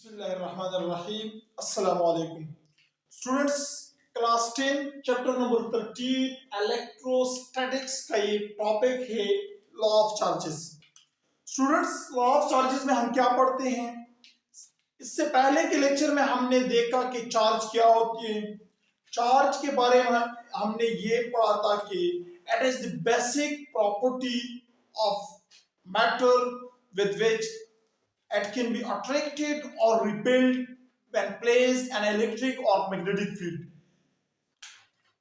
बिस्मिल्लाहिर्रहमानिर्रहीम। अस्सलाम वालेकुम students. Class 10 chapter number 13 electrostatics का ये टॉपिक है law of charges. Students, law of charges में हम क्या पढ़ते हैं? इससे पहले के लेक्चर में हमने देखा कि चार्ज क्या होती है। चार्ज के बारे में हमने ये पढ़ा था कि it is the basic property of matter with which it can be attracted or repelled when placed an electric or magnetic field।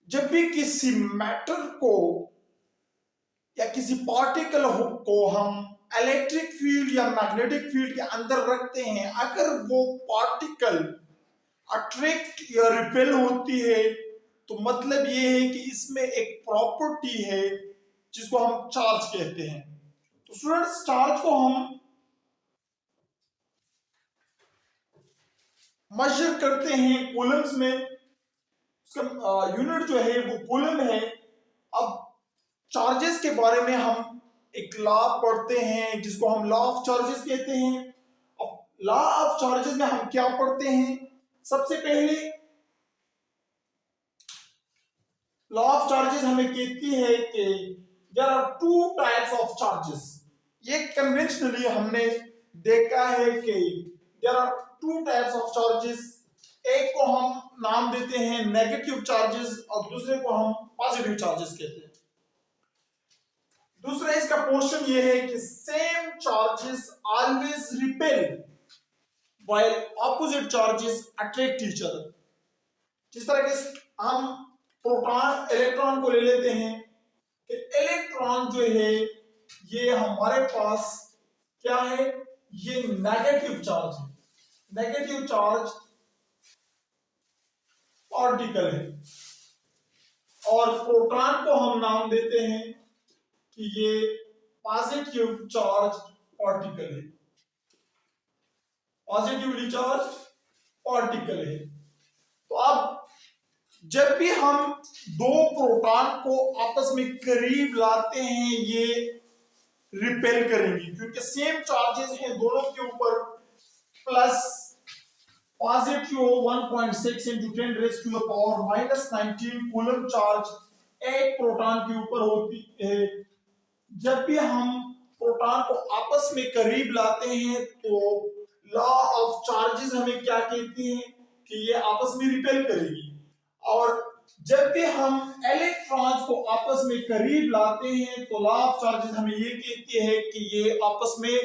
जब भी किसी मैटर को या किसी पार्टिकल को हम इलेक्ट्रिक फील्ड या मैग्नेटिक फील्ड के अंदर रखते हैं, अगर वो पार्टिकल अट्रैक्ट या रिपेल होती है तो मतलब ये है कि इसमें एक प्रॉपर्टी है जिसको हम चार्ज कहते हैं। तो स्टूडेंट्स, चार्ज को हम मेजर करते हैं कूलम्स में। उसका यूनिट जो है वो कूलम है। अब चार्जेस के बारे में हम एक लॉ पढ़ते हैं जिसको हम लॉ ऑफ चार्जेस कहते हैं। अब लॉ ऑफ चार्जेस में हम क्या पढ़ते हैं? सबसे पहले लॉ ऑफ चार्जेस हमें कहती है कि there are two types of charges. ये कन्वेंशनली हमने देखा है कि there are two types of charges. एक को हम नाम देते हैं नेगेटिव चार्जेस और दूसरे को हम पॉजिटिव चार्जेस कहते हैं। दूसरा इसका पोर्शन ये है कि same charges always repel while opposite charges attract each other. जिस तरह के हम प्रोटॉन इलेक्ट्रॉन को ले लेते हैं कि इलेक्ट्रॉन जो है ये हमारे पास क्या है? ये नेगेटिव चार्ज है। नेगेटिव चार्ज पार्टिकल है और प्रोटॉन को हम नाम देते हैं कि ये पॉजिटिव चार्ज पार्टिकल है। पॉजिटिवली चार्ज पार्टिकल है। तो अब जब भी हम दो प्रोटॉन को आपस में करीब लाते हैं ये रिपेल करेंगे क्योंकि सेम चार्जेस हैं दोनों के ऊपर। Plus positive 1.6 into 10 raised to the power -19 coulomb charge एक प्रोटॉन के ऊपर होती है। जब भी हम प्रोटॉन को आपस में करीब लाते हैं तो लॉ ऑफ चार्जेस हमें क्या कहती है कि ये आपस में रिपेल करेगी। और जब भी हम इलेक्ट्रॉन्स को आपस में करीब लाते हैं तो लॉ ऑफ चार्जेस हमें ये कहती है कि ये आपस में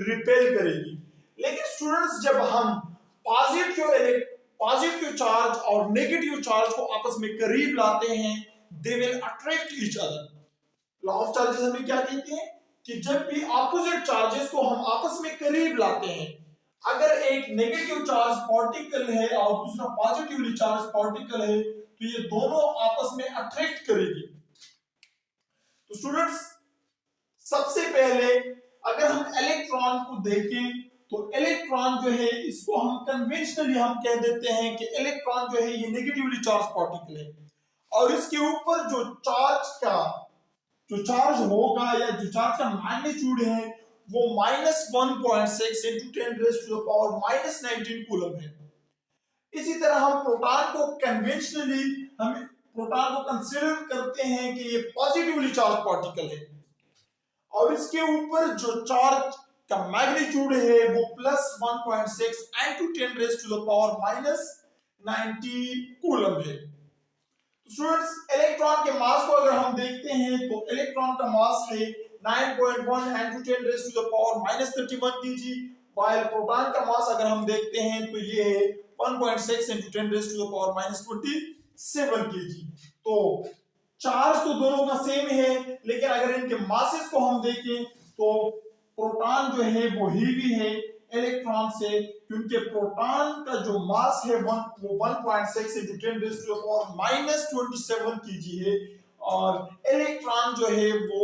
रिपेल करेगी। लेकिन स्टूडेंट्स, जब हम पॉजिटिव चार्ज और नेगेटिव चार्ज को आपस में करीब लाते हैं they will attract each other. Law of charges हमें क्या कहती है कि जब भी ऑपोजिट चार्जेस को हम आपस में करीब लाते हैं, अगर एक नेगेटिव चार्ज पार्टिकल है और दूसरा पॉजिटिवली चार्ज पार्टिकल है तो ये दोनों आपस में अट्रैक्ट करेगी। तो स्टूडेंट्स, सबसे पहले अगर हम इलेक्ट्रॉन को देखें तो इलेक्ट्रॉन जो है इसको हम कन्वेंशनली हम कह देते हैं कि इलेक्ट्रॉन जो है ये नेगेटिवली चार्ज पार्टिकल है और इसके ऊपर जो चार्ज होगा या जो चार्ज का मैग्नीट्यूड है वो -1.6 into 10 raised to the power -19 coulomb है। इसी तरह हम प्रोटॉन को कन्वेंशनली हम प्रोटॉन को कंसीडर करते हैं कि ये पॉजिटिवली चार्ज पार्टिकल है और इसके ऊपर जो चार्ज का मैग्नीट्यूड है वो +1.6 into 10 raised to the power -19 coulomb है। स्टूडेंट्स, इलेक्ट्रॉन के मास को अगर हम देखते हैं तो इलेक्ट्रॉन का मास है 9.1 into 10 raised to the power -31 kg, while proton का मास अगर हम देखते हैं तो ये है 1.6 into 10 raised to the power -27 kg। तो चार्ज तो दोनों का सेम है, लेकिन अगर इनके मासेस को हम देखें तो प्रोटॉन जो है वो हेवी है इलेक्ट्रॉन से क्योंकि प्रोटॉन का जो मास है वो 1.6 into 10 raised to the power -27 kg है और इलेक्ट्रॉन जो है वो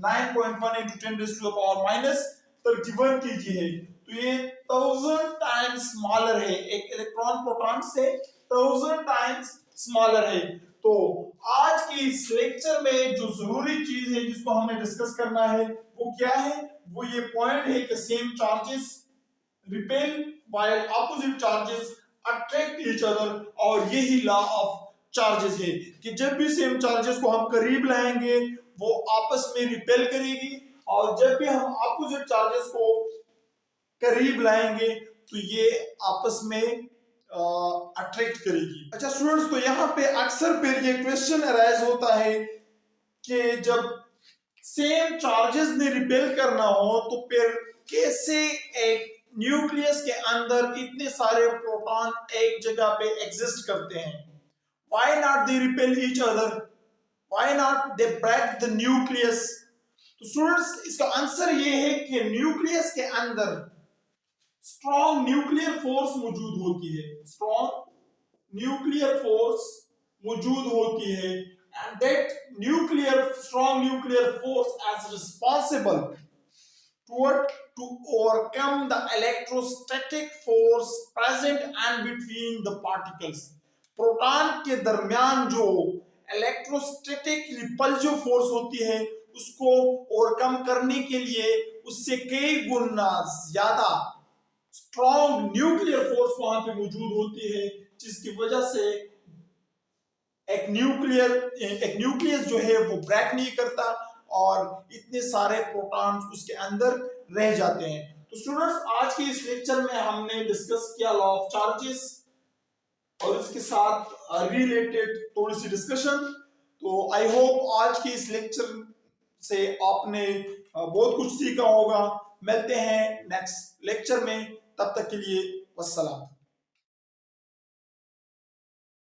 9.1 into 10 raised to the power -31 kg है। तो ये 1000 टाइम्स स्मॉलर है, एक इलेक्ट्रॉन प्रोटॉन से 1000 टाइम्स स्मॉलर है। तो आज की इस लेक्चर में जो जरूरी चीज है जिसको हमने डिस्कस करना है वो क्या है? वो ये पॉइंट है कि same charges repel while opposite charges attract each other। और यही लॉ ऑफ चार्जेस है कि जब भी सेम चार्जेस को हम करीब लाएंगे वो आपस में रिपेल करेगी, और जब भी हम ऑपोजिट चार्जेस को करीब लाएंगे तो ये आपस में अट्रैक्ट करेगी। अच्छा स्टूडेंट्स, तो यहाँ पे अक्सर फिर ये क्वेश्चन अराइज होता है कि जब सेम चार्जेस ने रिपेल करना हो तो फिर कैसे एक न्यूक्लियस के अंदर इतने सारे प्रोटॉन एक जगह पे एग्जिस्ट करते हैं। Why not they repel each other? Why not they break the nucleus? तो स्टूडेंट्स इसका आंसर ये है कि न्यूक्लियस के अंदर स्ट्रॉन्ग न्यूक्लियर फोर्स मौजूद होती है, स्ट्रॉन्ग न्यूक्लियर फोर्स मौजूद होती है, and that strong nuclear force is responsible to overcome the electrostatic force present and between the particles। Proton के दरमियान जो इलेक्ट्रोस्टैटिक रिपल्सिव फोर्स होती है उसको ओवरकम करने के लिए उससे कई गुना ज्यादा स्ट्रॉन्ग न्यूक्लियर फोर्स वहां पे मौजूद होती है, जिसकी वजह से एक न्यूक्लियस जो है वो ब्रेक नहीं करता और इतने सारे प्रोटॉन्स उसके अंदर रह जाते हैं। तो स्टूडेंट्स, आज के इस लेक्चर में हमने डिस्कस किया लॉ ऑफ चार्जेस और इसके साथ रिलेटेड थोड़ी सी डिस्कशन। तो आई होप आज के इस लेक्चर से आपने बहुत कुछ सीखा होगा। मिलते हैं नेक्स्ट लेक्चर में, तब तक के लिए वस्सलाम।